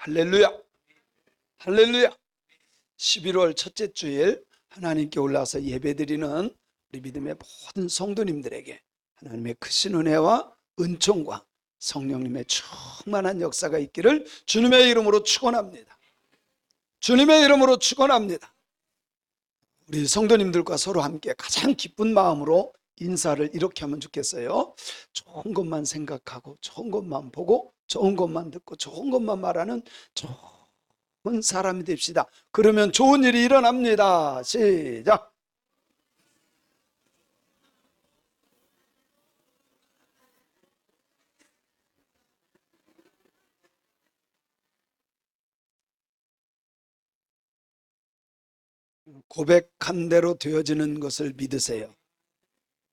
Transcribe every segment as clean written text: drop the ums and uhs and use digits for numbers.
할렐루야, 할렐루야. 11월 첫째 주일 하나님께 올라와서 예배드리는 우리 믿음의 모든 성도님들에게 하나님의 크신 은혜와 은총과 성령님의 충만한 역사가 있기를 주님의 이름으로 축원합니다. 주님의 이름으로 축원합니다. 우리 성도님들과 서로 함께 가장 기쁜 마음으로 인사를 이렇게 하면 좋겠어요. 좋은 것만 생각하고 좋은 것만 보고 좋은 것만 듣고 좋은 것만 말하는 좋은 사람이 됩시다. 그러면 좋은 일이 일어납니다. 시작. 고백한 대로 되어지는 것을 믿으세요.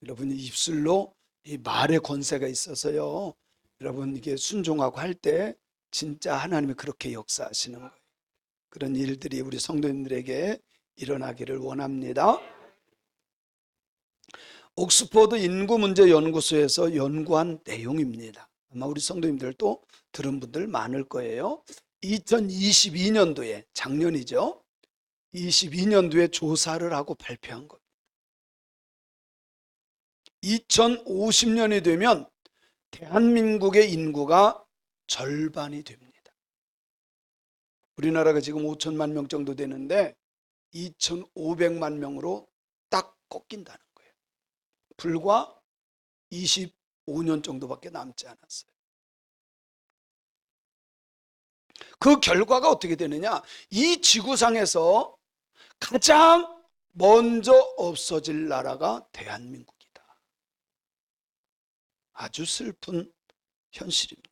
여러분, 입술로 이 말의 권세가 있어서요, 여러분 이게 순종하고 할 때 진짜 하나님이 그렇게 역사하시는 거예요. 그런 일들이 우리 성도님들에게 일어나기를 원합니다. 옥스퍼드 인구문제연구소에서 연구한 내용입니다. 아마 우리 성도님들도 들은 분들 많을 거예요. 2022년도에, 작년이죠, 22년도에 조사를 하고 발표한 것. 2050년이 되면 대한민국의 인구가 절반이 됩니다. 우리나라가 지금 5천만 명 정도 되는데 2,500만 명으로 딱 꺾인다는 거예요. 불과 25년 정도밖에 남지 않았어요. 그 결과가 어떻게 되느냐? 이 지구상에서 가장 먼저 없어질 나라가 대한민국이다. 아주 슬픈 현실입니다.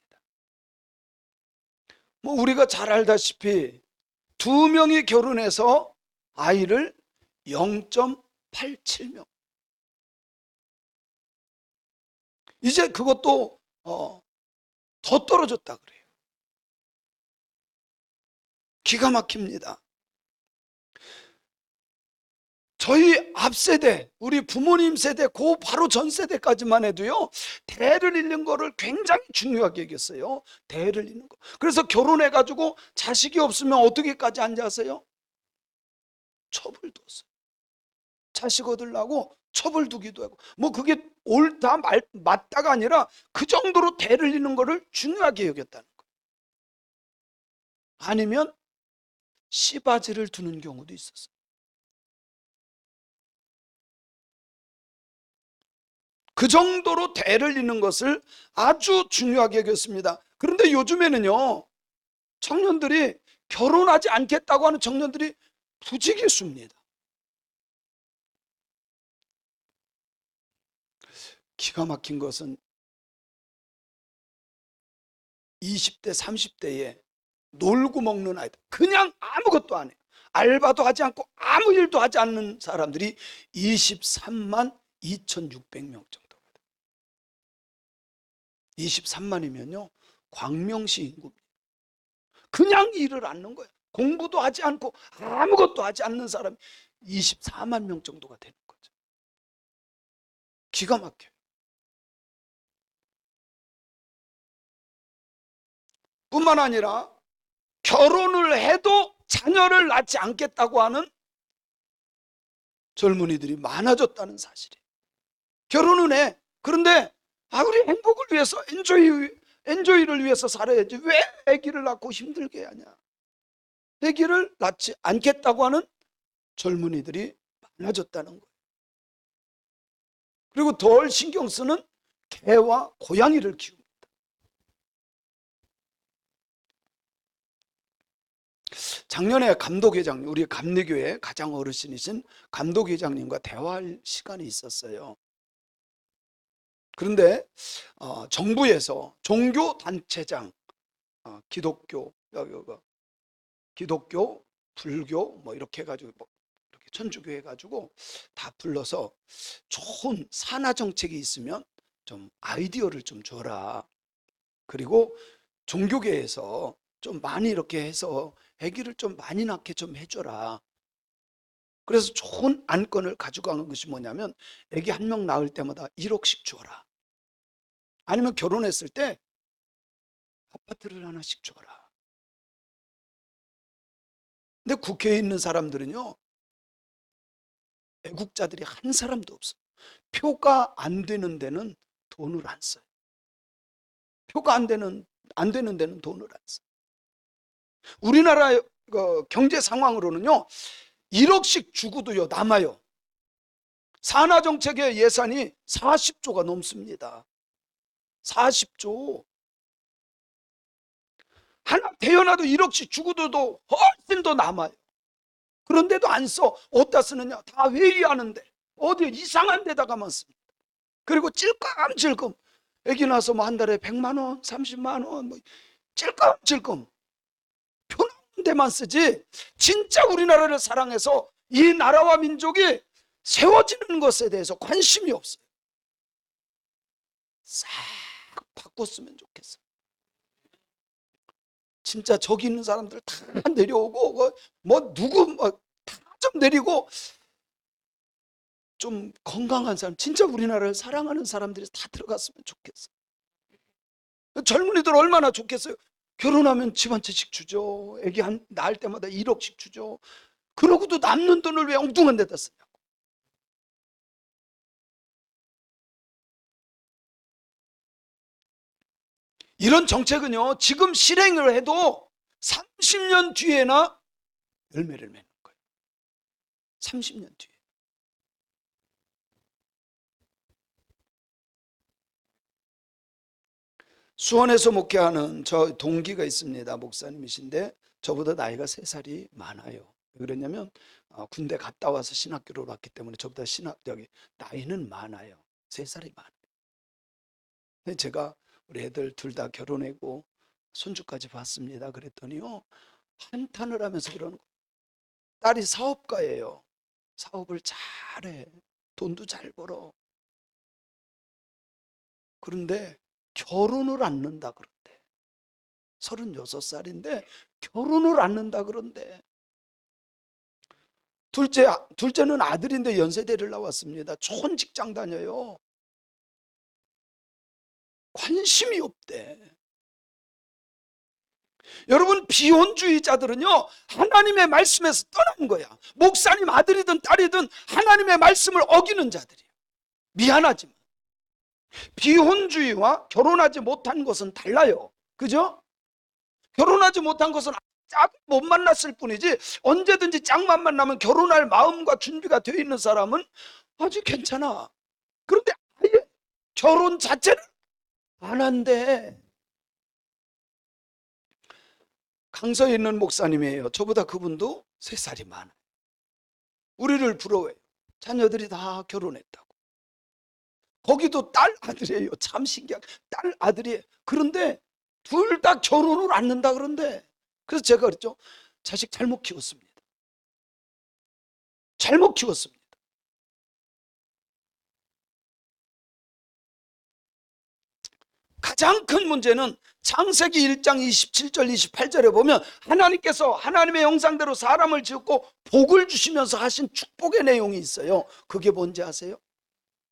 뭐 우리가 잘 알다시피 2명이 결혼해서 아이를 0.87명. 이제 그것도 더 떨어졌다 그래요. 기가 막힙니다. 저희 앞세대, 우리 부모님 세대, 그 바로 전 세대까지만 해도요, 대를 잇는 거를 굉장히 중요하게 여겼어요. 대를 잇는 거. 그래서 결혼해가지고 자식이 없으면 어떻게까지 앉아서요? 첩을 뒀어요. 자식 얻으려고 첩을 두기도 하고, 뭐 그게 옳다 맞다가 아니라 그 정도로 대를 잇는 거를 중요하게 여겼다는 거예요. 아니면 씨바지를 두는 경우도 있었어요. 그 정도로 대를 잇는 것을 아주 중요하게 여겼습니다. 그런데 요즘에는요, 청년들이 결혼하지 않겠다고 하는 청년들이 부지기수입니다. 기가 막힌 것은 20대, 30대에 놀고 먹는 아이들, 그냥 아무것도 안 해요. 알바도 하지 않고 아무 일도 하지 않는 사람들이 23만 2,600명 정도. 23만이면요, 광명시 인구입니다. 그냥 일을 않는 거예요. 공부도 하지 않고 아무것도 하지 않는 사람이 24만 명 정도가 되는 거죠. 기가 막혀요. 뿐만 아니라 결혼을 해도 자녀를 낳지 않겠다고 하는 젊은이들이 많아졌다는 사실이에요. 결혼은 해. 그런데 우리 행복을 위해서, 엔조이를 위해서 살아야지 왜 아기를 낳고 힘들게 하냐. 아기를 낳지 않겠다고 하는 젊은이들이 많아졌다는 거예요. 그리고 덜 신경 쓰는 개와 고양이를 키웁니다. 작년에 감독회장님, 우리 감리교회 가장 어르신이신 감독회장님과 대화할 시간이 있었어요. 그런데 정부에서 종교단체장, 기독교, 불교 뭐 이렇게 해가지고 이렇게 천주교 해가지고 다 불러서 좋은 산하 정책이 있으면 좀 아이디어를 좀 줘라. 그리고 종교계에서 좀 많이 이렇게 해서 아기를 좀 많이 낳게 좀 해줘라. 그래서 좋은 안건을 가지고 간 것이 뭐냐면, 아기 한 명 낳을 때마다 1억씩 줘라. 아니면 결혼했을 때 아파트를 하나씩 줘라. 근데 국회에 있는 사람들은요, 애국자들이 한 사람도 없어요. 표가 안 되는 데는 돈을 안 써요. 표가 안 되는 데는 돈을 안 써요. 우리나라 경제 상황으로는요, 1억씩 주고도요 남아요. 산하정책의 예산이 40조가 넘습니다. 40조. 하나 태어나도 1억씩 주고도 훨씬 더 남아요. 그런데도 안 써. 어디다 쓰느냐? 다 회의하는데 어디 이상한 데다가만 씁니다. 그리고 찔끔찔끔 애기 나서 뭐 한 달에 100만 원, 30만 원, 뭐 찔끔찔끔 편한 데만 쓰지. 진짜 우리나라를 사랑해서 이 나라와 민족이 세워지는 것에 대해서 관심이 없어요. 싹 바꿨으면 좋겠어요. 진짜 저기 있는 사람들 다 내려오고 뭐 누구 다 좀 내리고 좀 건강한 사람, 진짜 우리나라를 사랑하는 사람들이 다 들어갔으면 좋겠어요. 젊은이들 얼마나 좋겠어요. 결혼하면 집 한 채씩 주죠. 애기 낳을 때마다 1억씩 주죠. 그러고도 남는 돈을 왜 엉뚱한 데다 쓰냐고. 이런 정책은요, 지금 실행을 해도 30년 뒤에나 열매를 맺는 거예요. 30년 뒤에. 수원에서 목회하는 저 동기가 있습니다. 목사님이신데 저보다 나이가 3살이 많아요. 왜 그러냐면 군대 갔다 와서 신학교를 왔기 때문에 저보다 나이는 많아요. 3살이 많아요. 근데 제가 우리 애들 둘 다 결혼하고 손주까지 봤습니다. 그랬더니요, 한탄을 하면서 그러는 거예요. 딸이 사업가예요. 사업을 잘해. 돈도 잘 벌어. 그런데 결혼을 안 는다 그런데. 36살인데 결혼을 안 는다 그런데. 둘째는 아들인데 연세대를 나왔습니다. 좋은 직장 다녀요. 관심이 없대. 여러분, 비혼주의자들은요, 하나님의 말씀에서 떠난 거야. 목사님 아들이든 딸이든 하나님의 말씀을 어기는 자들이에요. 미안하지만 비혼주의와 결혼하지 못한 것은 달라요. 그죠? 결혼하지 못한 것은 짝 못 만났을 뿐이지, 언제든지 짝만 만나면 결혼할 마음과 준비가 되어 있는 사람은 아주 괜찮아. 그런데 아예 결혼 자체를 안 한대. 강서에 있는 목사님이에요. 저보다 그분도 3살이 많아요. 우리를 부러워해요. 자녀들이 다 결혼했다고. 거기도 딸 아들이에요. 참 신기하게 딸 아들이에요. 그런데 둘 다 결혼을 안 한다 그런데. 그래서 제가 그랬죠. 자식 잘못 키웠습니다. 잘못 키웠습니다. 가장 큰 문제는 창세기 1장 27절 28절에 보면 하나님께서 하나님의 형상대로 사람을 지었고 복을 주시면서 하신 축복의 내용이 있어요. 그게 뭔지 아세요?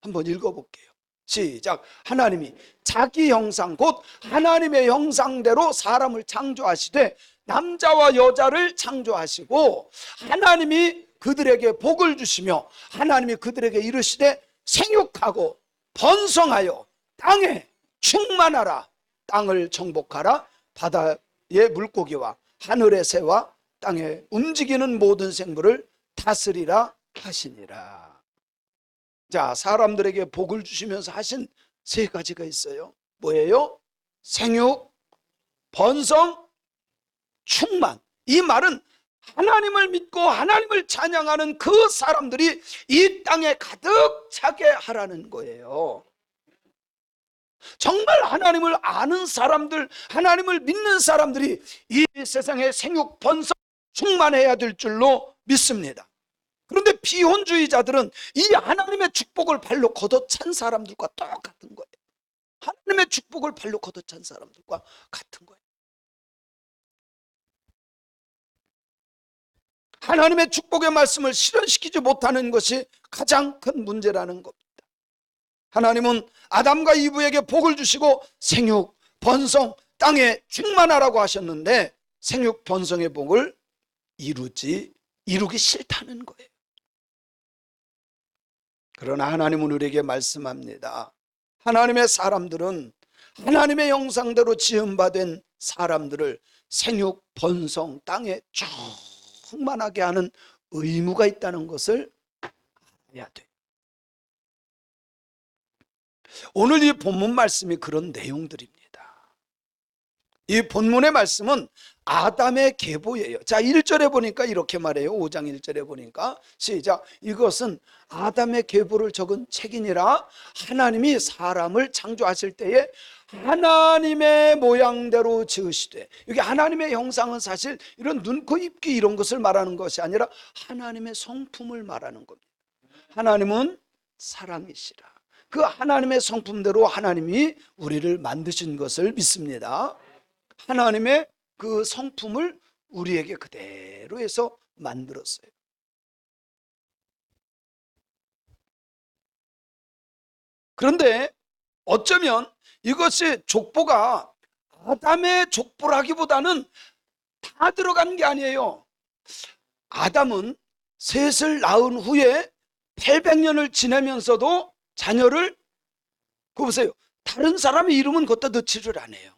한번 읽어볼게요. 시작. 하나님이 자기 형상 곧 하나님의 형상대로 사람을 창조하시되 남자와 여자를 창조하시고 하나님이 그들에게 복을 주시며 하나님이 그들에게 이르시되 생육하고 번성하여 땅에 충만하라. 땅을 정복하라. 바다의 물고기와 하늘의 새와 땅에 움직이는 모든 생물을 다스리라 하시니라. 자, 사람들에게 복을 주시면서 하신 3가지가 있어요. 뭐예요? 생육, 번성, 충만. 이 말은 하나님을 믿고 하나님을 찬양하는 그 사람들이 이 땅에 가득 차게 하라는 거예요. 정말 하나님을 아는 사람들, 하나님을 믿는 사람들이 이 세상에 생육, 번성, 충만해야 될 줄로 믿습니다. 그런데 비혼주의자들은 이 하나님의 축복을 발로 걷어찬 사람들과 똑같은 거예요. 하나님의 축복을 발로 걷어찬 사람들과 같은 거예요. 하나님의 축복의 말씀을 실현시키지 못하는 것이 가장 큰 문제라는 겁니다. 하나님은 아담과 이브에게 복을 주시고 생육, 번성, 땅에 충만하라고 하셨는데 생육, 번성의 복을 이루기 싫다는 거예요. 그러나 하나님은 우리에게 말씀합니다. 하나님의 사람들은 하나님의 형상대로 지음받은 사람들을 생육, 번성, 땅에 충만하게 하는 의무가 있다는 것을 알아야 돼요. 오늘 이 본문 말씀이 그런 내용들입니다. 이 본문의 말씀은 아담의 계보예요. 자, 1절에 보니까 이렇게 말해요. 5장 1절에 보니까 시작. 이것은 아담의 계보를 적은 책이니라. 하나님이 사람을 창조하실 때에 하나님의 모양대로 지으시되, 여기 하나님의 형상은 사실 이런 눈, 코, 입, 귀 이런 것을 말하는 것이 아니라 하나님의 성품을 말하는 겁니다. 하나님은 사랑이시라. 그 하나님의 성품대로 하나님이 우리를 만드신 것을 믿습니다. 하나님의 그 성품을 우리에게 그대로 해서 만들었어요. 그런데 어쩌면 이것이 족보가 아담의 족보라기보다는 다 들어간 게 아니에요. 아담은 셋을 낳은 후에 800년을 지내면서도 자녀를, 그거 보세요. 다른 사람의 이름은 걷다 넣지를 않아요.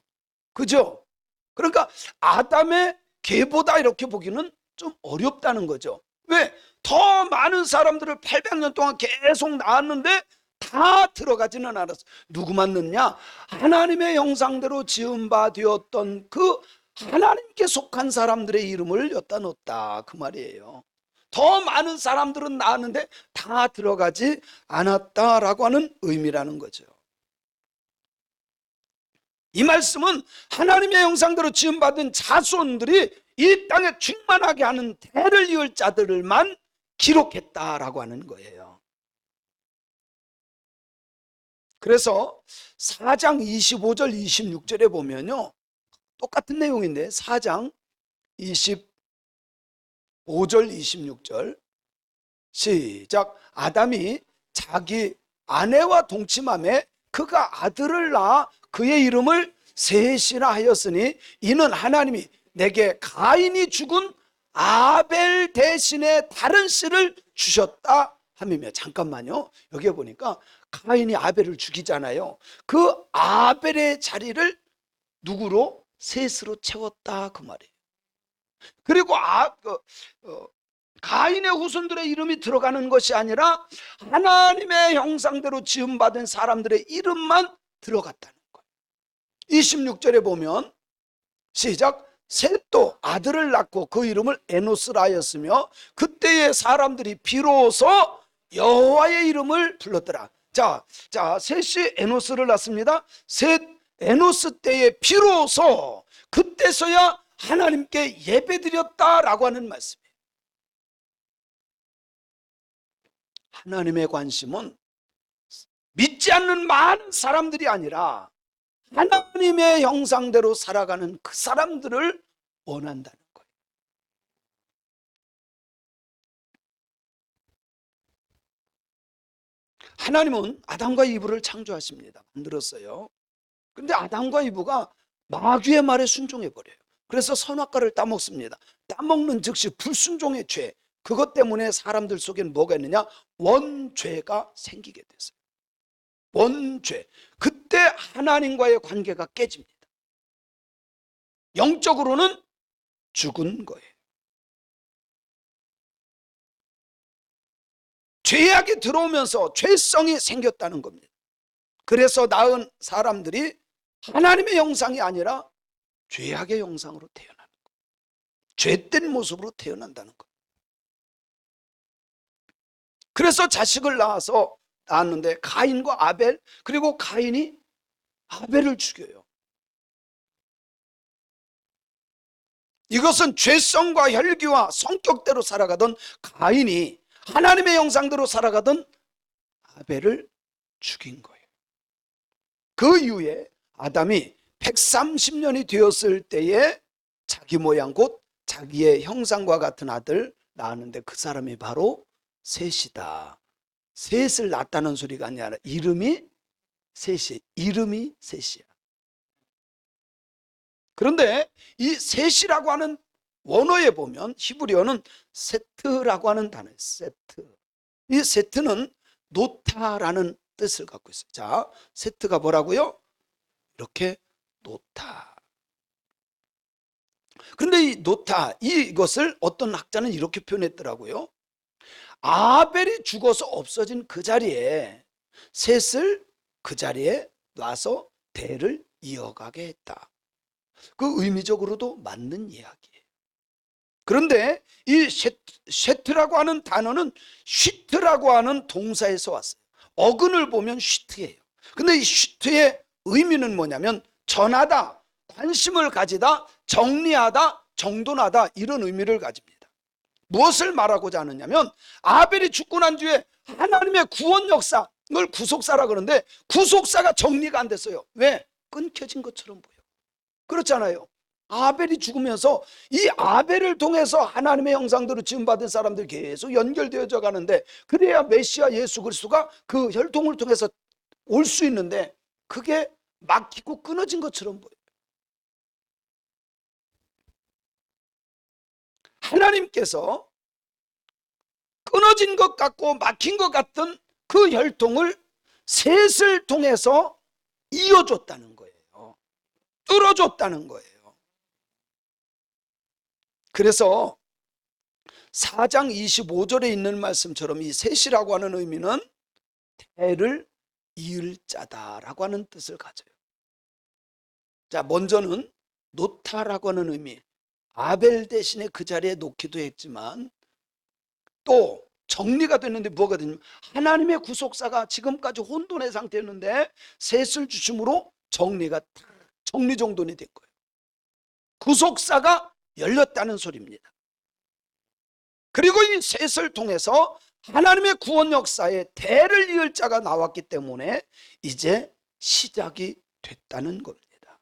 그죠? 그러니까 아담의 계보다 이렇게 보기는 좀 어렵다는 거죠. 왜? 더 많은 사람들을 800년 동안 계속 낳았는데 다 들어가지는 않았어. 누구만 넣냐? 하나님의 형상대로 지은 바 되었던 그 하나님께 속한 사람들의 이름을 여기다 넣었다, 그 말이에요. 더 많은 사람들은 낳았는데 다 들어가지 않았다라고 하는 의미라는 거죠. 이 말씀은 하나님의 형상대로 지음받은 자손들이 이 땅에 충만하게 하는 대를 이을 자들만 기록했다라고 하는 거예요. 그래서 4장 25절 26절에 보면요, 똑같은 내용인데 4장 25절 26절 시작. 아담이 자기 아내와 동침함에 그가 아들을 낳아 그의 이름을 셋이라 하였으니 이는 하나님이 내게 가인이 죽은 아벨 대신에 다른 씨를 주셨다 함이며. 잠깐만요. 여기에 보니까 가인이 아벨을 죽이잖아요. 그 아벨의 자리를 누구로? 셋으로 채웠다, 그 말이에요. 그리고 가인의 후손들의 이름이 들어가는 것이 아니라 하나님의 형상대로 지음받은 사람들의 이름만 들어갔다는 거예요. 26절에 보면 시작. 셋도 아들을 낳고 그 이름을 에노스라 하였으며 그때의 사람들이 비로소 여호와의 이름을 불렀더라. 자, 셋이 에노스를 낳습니다. 셋 에노스 때에 비로소, 그때서야 하나님께 예배드렸다라고 하는 말씀이에요. 하나님의 관심은 믿지 않는 많은 사람들이 아니라 하나님의 형상대로 살아가는 그 사람들을 원한다는 거예요. 하나님은 아담과 이브를 창조하십니다. 만들었어요. 그런데 아담과 이브가 마귀의 말에 순종해버려요. 그래서 선악과를 따먹습니다. 따먹는 즉시 불순종의 죄, 그것 때문에 사람들 속에는 뭐가 있느냐? 원죄가 생기게 됐어요. 원죄. 그때 하나님과의 관계가 깨집니다. 영적으로는 죽은 거예요. 죄악이 들어오면서 죄성이 생겼다는 겁니다. 그래서 낳은 사람들이 하나님의 형상이 아니라 죄악의 형상으로 태어나는 거예요. 죄된 모습으로 태어난다는 거예요. 그래서 자식을 낳았는데 가인과 아벨, 그리고 가인이 아벨을 죽여요. 이것은 죄성과 혈기와 성격대로 살아가던 가인이 하나님의 형상대로 살아가던 아벨을 죽인 거예요. 그 이후에 아담이 130년이 되었을 때에 자기 모양 곧 자기의 형상과 같은 아들 낳았는데 그 사람이 바로 셋이다. 셋을 낳았다는 소리가 아니라 이름이 셋이, 이름이 셋이야. 그런데 이 셋이라고 하는 원어에 보면 히브리어는 세트라고 하는 단어예요. 세트. 이 세트는 놓다라는 뜻을 갖고 있어요. 자, 세트가 뭐라고요? 이렇게 놓다. 그런데 이 놓다, 이것을 어떤 학자는 이렇게 표현했더라고요. 아벨이 죽어서 없어진 그 자리에 셋을 그 자리에 놔서 대를 이어가게 했다. 그 의미적으로도 맞는 이야기예요. 그런데 이 쉐트라고 하는 단어는 쉬트라고 하는 동사에서 왔어요. 어근을 보면 쉬트예요. 근데 이 쉬트의 의미는 뭐냐면 전하다, 관심을 가지다, 정리하다, 정돈하다, 이런 의미를 가집니다. 무엇을 말하고자 하느냐면 아벨이 죽고 난 뒤에 하나님의 구원 역사, 이걸 구속사라 그러는데 구속사가 정리가 안 됐어요. 왜? 끊겨진 것처럼 보여. 그렇잖아요. 아벨이 죽으면서 이 아벨을 통해서 하나님의 형상대로 지음받은 사람들이 계속 연결되어져 가는데, 그래야 메시아 예수 그리스도가 그 혈통을 통해서 올 수 있는데 그게 막히고 끊어진 것처럼 보여요. 하나님께서 끊어진 것 같고 막힌 것 같던 그 혈통을 셋을 통해서 이어줬다는 거예요. 뚫어줬다는 거예요. 그래서 4장 25절에 있는 말씀처럼 이 셋이라고 하는 의미는 대를 이을 자다라고 하는 뜻을 가져요. 자, 먼저는 놓다라고 하는 의미, 아벨 대신에 그 자리에 놓기도 했지만 또 정리가 됐는데 뭐가 되냐면 하나님의 구속사가 지금까지 혼돈의 상태였는데 셋을 주심으로 정리가 정리정돈이 된 거예요. 구속사가 열렸다는 소리입니다. 그리고 이 셋을 통해서 하나님의 구원 역사에 대를 이을 자가 나왔기 때문에 이제 시작이 됐다는 겁니다.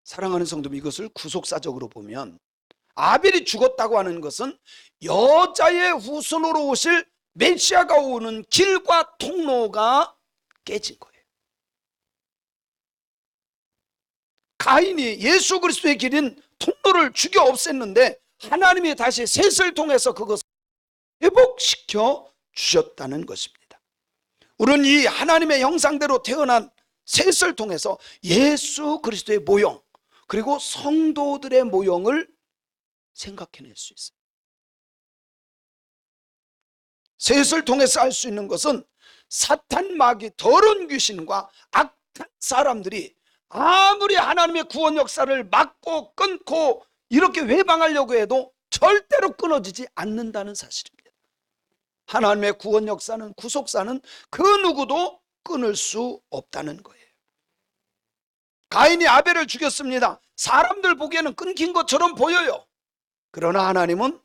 사랑하는 성도님, 이것을 구속사적으로 보면 아벨이 죽었다고 하는 것은 여자의 후손으로 오실 메시아가 오는 길과 통로가 깨진 거예요. 가인이 예수 그리스도의 길인 통로를 죽여 없앴는데 하나님이 다시 셋을 통해서 그것을 회복시켜 주셨다는 것입니다. 우리는 이 하나님의 형상대로 태어난 셋을 통해서 예수 그리스도의 모형, 그리고 성도들의 모형을 생각해낼 수 있어요. 셋을 통해서 할 수 있는 것은 사탄, 마귀, 더러운 귀신과 악한 사람들이 아무리 하나님의 구원 역사를 막고 끊고 이렇게 회방하려고 해도 절대로 끊어지지 않는다는 사실입니다. 하나님의 구원 역사는, 구속사는 그 누구도 끊을 수 없다는 거예요. 가인이 아벨을 죽였습니다. 사람들 보기에는 끊긴 것처럼 보여요. 그러나 하나님은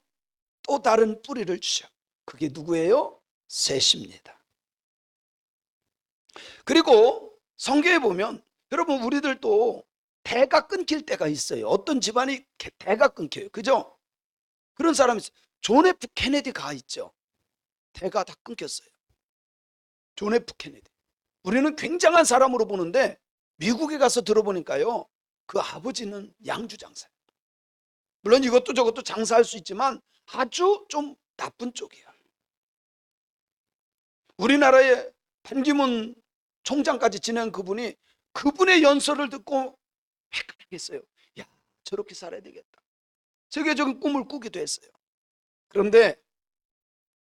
또 다른 뿌리를 주셔. 그게 누구예요? 셋입니다. 그리고 성경에 보면 여러분, 우리들도 대가 끊길 때가 있어요. 어떤 집안이 대가 끊겨요. 그죠? 그런 사람이 있어요. 존 F 케네디가 있죠. 대가 다 끊겼어요. 존 F 케네디. 우리는 굉장한 사람으로 보는데 미국에 가서 들어보니까요, 그 아버지는 양주 장사예요. 물론 이것도 저것도 장사할 수 있지만 아주 좀 나쁜 쪽이에요. 우리나라의 반기문 총장까지 지낸 그분이 그분의 연설을 듣고 획득했어요. 야, 저렇게 살아야 되겠다. 세계적인 꿈을 꾸기도 했어요. 그런데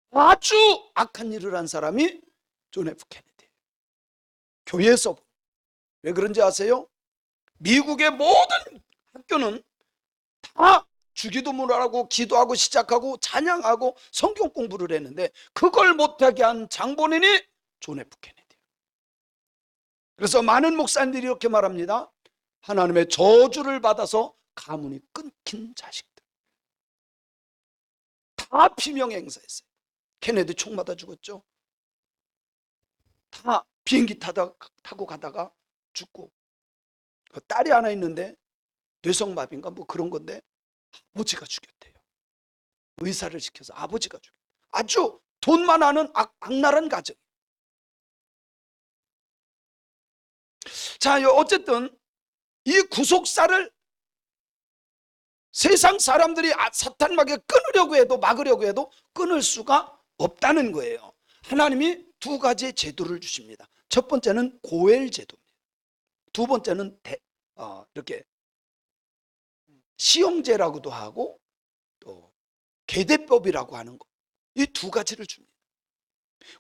아주 악한 일을 한 사람이 존 F 케네디. 교회에서. 왜 그런지 아세요? 미국의 모든 학교는 다 주기도문을 하고 기도하고 시작하고 찬양하고 성경 공부를 했는데 그걸 못하게 한 장본인이 존 F 케네디. 그래서 많은 목사님들이 이렇게 말합니다. 하나님의 저주를 받아서 가문이 끊긴 자식들. 다 비명 행사했어요. 케네디 총 맞아 죽었죠. 다 비행기 타고 가다가 죽고, 딸이 하나 있는데 뇌성마비인가 뭐 그런 건데 아버지가 죽였대요. 의사를 시켜서 아버지가 죽였대요. 아주 돈만 하는 악랄한 가정. 자, 어쨌든 이 구속사를 세상 사람들이 사탄에게 끊으려고 해도 막으려고 해도 끊을 수가 없다는 거예요. 하나님이 두 가지의 제도를 주십니다. 첫 번째는 고엘 제도입니다. 두 번째는 이렇게 시형제라고도 하고 또 계대법이라고 하는 거, 이 두 가지를 줍니다.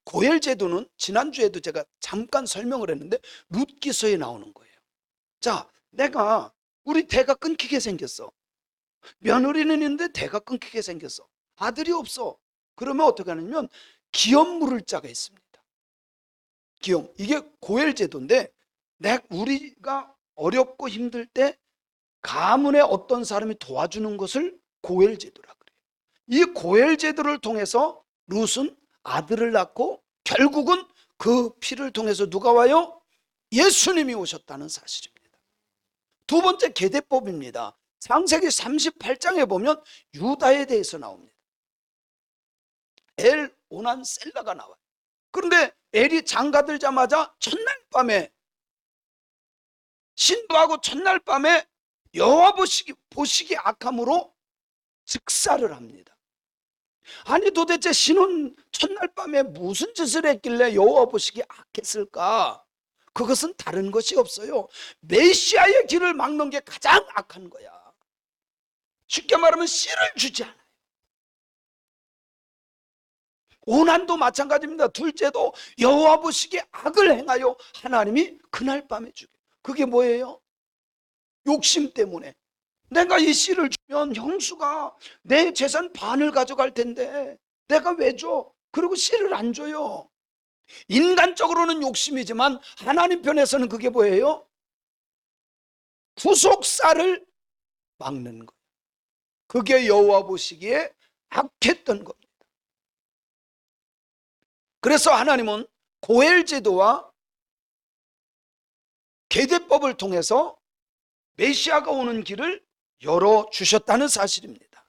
고엘 제도는 지난주에도 제가 잠깐 설명을 했는데 룻기서에 나오는 거예요. 자, 우리 대가 끊기게 생겼어. 며느리는 있는데 대가 끊기게 생겼어. 아들이 없어. 그러면 어떻게 하냐면 기업 물을 자가 있습니다. 기업, 이게 고엘 제도인데 우리가 어렵고 힘들 때 가문의 어떤 사람이 도와주는 것을 고엘 제도라 그래요. 이 고엘 제도를 통해서 룻은 아들을 낳고 결국은 그 피를 통해서 누가 와요? 예수님이 오셨다는 사실입니다. 두 번째 계대법입니다. 창세기 38장에 보면 유다에 대해서 나옵니다. 엘 오난 셀라가 나와요. 그런데 엘이 장가들자마자 첫날 밤에 신부하고 첫날 밤에 여호와 보시기 악함으로 즉사를 합니다. 아니 도대체 신은 첫날 밤에 무슨 짓을 했길래 여호와 보시기 악했을까? 그것은 다른 것이 없어요. 메시아의 길을 막는 게 가장 악한 거야. 쉽게 말하면 씨를 주지 않아요. 오난도 마찬가지입니다. 둘째도 여호와 보시기에 악을 행하여 하나님이 그날 밤에 주게. 그게 뭐예요? 욕심 때문에. 내가 이 씨를 주면 형수가 내 재산 반을 가져갈 텐데 내가 왜 줘? 그리고 씨를 안 줘요. 인간적으로는 욕심이지만 하나님 편에서는 그게 뭐예요? 구속사를 막는 거예요. 그게 여호와 보시기에 악했던 겁니다. 그래서 하나님은 고엘 제도와 계대법을 통해서 메시아가 오는 길을 열어주셨다는 사실입니다.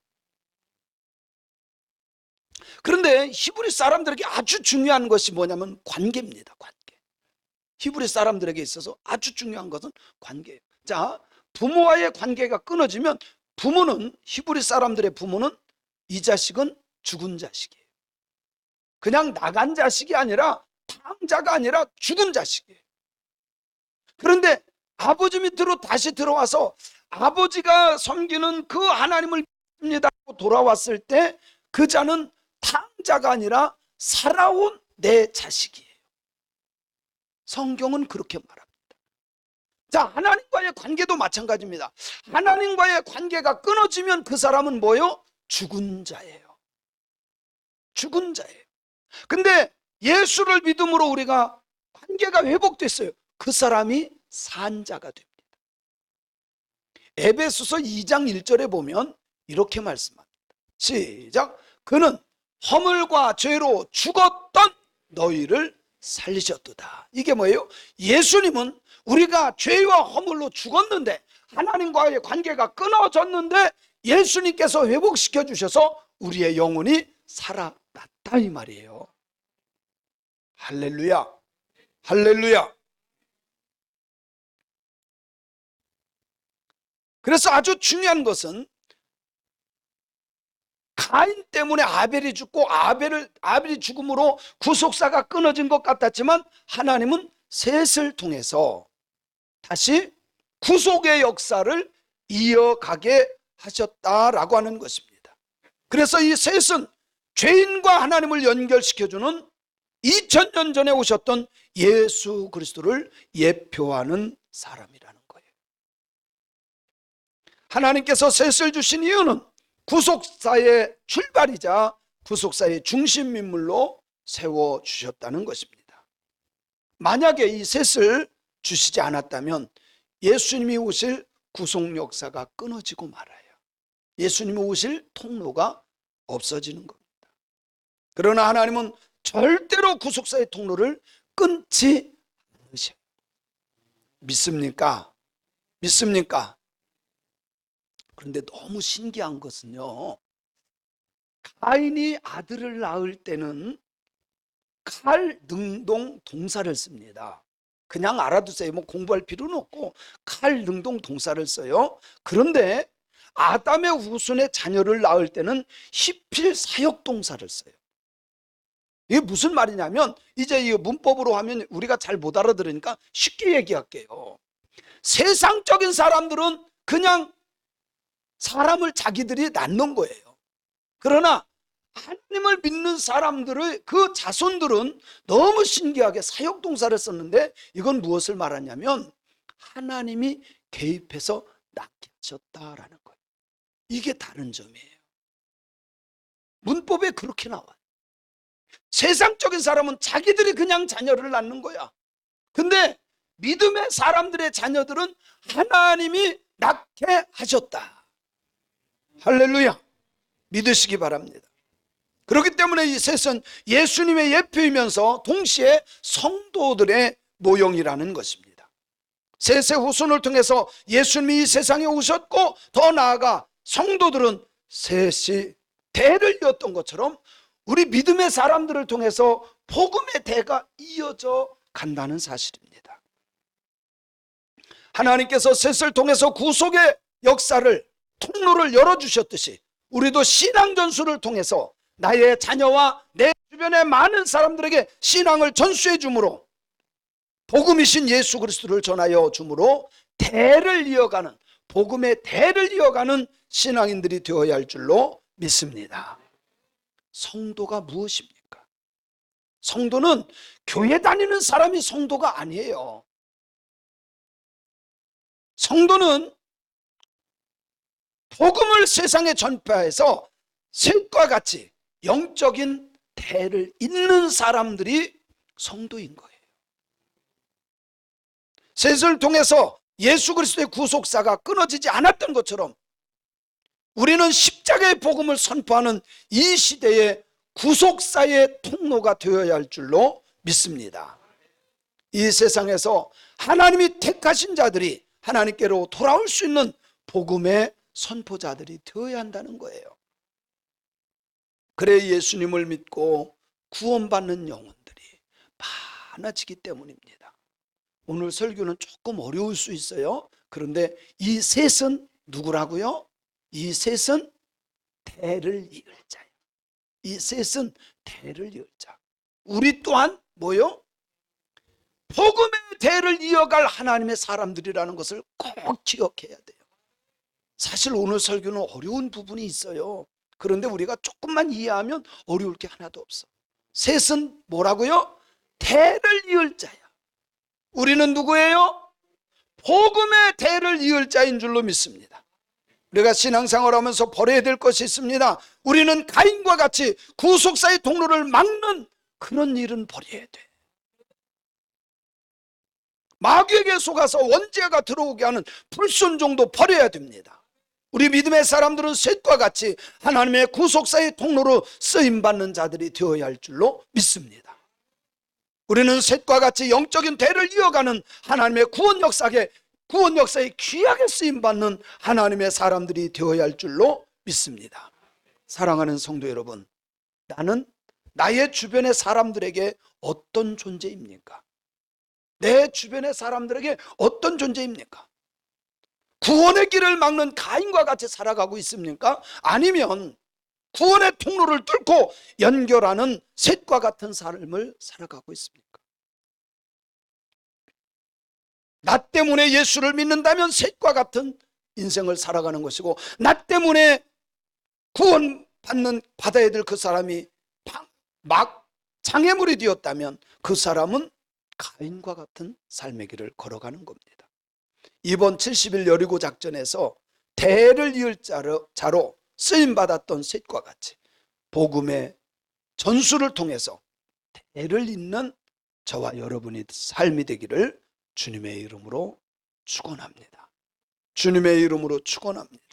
그런데 히브리 사람들에게 아주 중요한 것이 뭐냐면 관계입니다. 관계. 히브리 사람들에게 있어서 아주 중요한 것은 관계예요. 자, 부모와의 관계가 끊어지면 히브리 사람들의 부모는 이 자식은 죽은 자식이에요. 그냥 나간 자식이 아니라 탕자가 아니라 죽은 자식이에요. 그런데 아버지 밑으로 다시 들어와서 아버지가 섬기는 그 하나님을 믿습니다고 돌아왔을 때 그 자는 탕자가 아니라 살아온 내 자식이에요. 성경은 그렇게 말합니다. 자, 하나님과의 관계도 마찬가지입니다. 하나님과의 관계가 끊어지면 그 사람은 뭐예요? 죽은 자예요. 죽은 자예요. 근데 예수를 믿음으로 우리가 관계가 회복됐어요. 그 사람이 산 자가 됩니다. 에베소서 2장 1절에 보면 이렇게 말씀합니다. 시작. 그는 허물과 죄로 죽었던 너희를 살리셨도다. 이게 뭐예요? 예수님은 우리가 죄와 허물로 죽었는데 하나님과의 관계가 끊어졌는데 예수님께서 회복시켜 주셔서 우리의 영혼이 살아났다 이 말이에요. 할렐루야. 할렐루야. 그래서 아주 중요한 것은 가인 때문에 아벨이 죽고 아벨이 죽음으로 구속사가 끊어진 것 같았지만 하나님은 셋을 통해서 다시 구속의 역사를 이어가게 하셨다라고 하는 것입니다. 그래서 이 셋은 죄인과 하나님을 연결시켜주는 2000년 전에 오셨던 예수 그리스도를 예표하는 사람이라는 거예요. 하나님께서 셋을 주신 이유는 구속사의 출발이자 구속사의 중심 인물로 세워주셨다는 것입니다. 만약에 이 셋을 주시지 않았다면 예수님이 오실 구속 역사가 끊어지고 말아요. 예수님이 오실 통로가 없어지는 겁니다. 그러나 하나님은 절대로 구속사의 통로를 끊지 않으셔요. 믿습니까? 믿습니까? 그런데 너무 신기한 것은요, 가인이 아들을 낳을 때는 칼, 능동, 동사를 씁니다. 그냥 알아두세요. 뭐 공부할 필요는 없고 칼, 능동, 동사를 써요. 그런데 아담의 후손의 자녀를 낳을 때는 히필 사역 동사를 써요. 이게 무슨 말이냐면, 이제 이 문법으로 하면 우리가 잘 못 알아들으니까 쉽게 얘기할게요. 세상적인 사람들은 그냥 사람을 자기들이 낳는 거예요. 그러나 하나님을 믿는 사람들의 그 자손들은 너무 신기하게 사역동사를 썼는데, 이건 무엇을 말하냐면 하나님이 개입해서 낳게 하셨다라는 거예요. 이게 다른 점이에요. 문법에 그렇게 나와요. 세상적인 사람은 자기들이 그냥 자녀를 낳는 거야. 근데 믿음의 사람들의 자녀들은 하나님이 낳게 하셨다. 할렐루야. 믿으시기 바랍니다. 그렇기 때문에 이 셋은 예수님의 예표이면서 동시에 성도들의 모형이라는 것입니다. 셋의 후손을 통해서 예수님이 이 세상에 오셨고, 더 나아가 성도들은 셋이 대를 이었던 것처럼 우리 믿음의 사람들을 통해서 복음의 대가 이어져 간다는 사실입니다. 하나님께서 셋을 통해서 구속의 역사를, 통로를 열어주셨듯이 우리도 신앙 전수를 통해서 나의 자녀와 내 주변의 많은 사람들에게 신앙을 전수해 주므로, 복음이신 예수 그리스도를 전하여 주므로 대를 이어가는, 복음의 대를 이어가는 신앙인들이 되어야 할 줄로 믿습니다. 성도가 무엇입니까? 성도는 교회 다니는 사람이 성도가 아니에요. 성도는 복음을 세상에 전파해서 셋과 같이 영적인 대를 잇는 사람들이 성도인 거예요. 셋을 통해서 예수 그리스도의 구속사가 끊어지지 않았던 것처럼 우리는 십자가의 복음을 선포하는 이 시대의 구속사의 통로가 되어야 할 줄로 믿습니다. 이 세상에서 하나님이 택하신 자들이 하나님께로 돌아올 수 있는 복음의 선포자들이 되어야 한다는 거예요. 그래 예수님을 믿고 구원받는 영혼들이 많아지기 때문입니다. 오늘 설교는 조금 어려울 수 있어요. 그런데 이 셋은 누구라고요? 이 셋은 대를 이을 자예요. 이 셋은 대를 이을 자. 우리 또한 뭐요? 복음의 대를 이어갈 하나님의 사람들이라는 것을 꼭 기억해야 돼요. 사실 오늘 설교는 어려운 부분이 있어요. 그런데 우리가 조금만 이해하면 어려울 게 하나도 없어. 셋은 뭐라고요? 대를 이을 자야. 우리는 누구예요? 복음의 대를 이을 자인 줄로 믿습니다. 우리가 신앙생활하면서 버려야 될 것이 있습니다. 우리는 가인과 같이 구속사의 통로를 막는 그런 일은 버려야 돼. 마귀에게 속아서 원죄가 들어오게 하는 불순종도 버려야 됩니다. 우리 믿음의 사람들은 셋과 같이 하나님의 구속사의 통로로 쓰임받는 자들이 되어야 할 줄로 믿습니다. 우리는 셋과 같이 영적인 대를 이어가는 하나님의 구원 역사에 귀하게 쓰임받는 하나님의 사람들이 되어야 할 줄로 믿습니다. 사랑하는 성도 여러분, 나는 나의 주변의 사람들에게 어떤 존재입니까? 내 주변의 사람들에게 어떤 존재입니까? 구원의 길을 막는 가인과 같이 살아가고 있습니까? 아니면 구원의 통로를 뚫고 연결하는 셋과 같은 삶을 살아가고 있습니까? 나 때문에 예수를 믿는다면 셋과 같은 인생을 살아가는 것이고, 나 때문에 받아야 될 그 사람이 막 장애물이 되었다면 그 사람은 가인과 같은 삶의 길을 걸어가는 겁니다. 이번 70일 여리고 작전에서 대를 이을 자로 쓰임받았던 셋과 같이 복음의 전수를 통해서 대를 잇는 저와 여러분의 삶이 되기를 주님의 이름으로 축원합니다. 주님의 이름으로 축원합니다.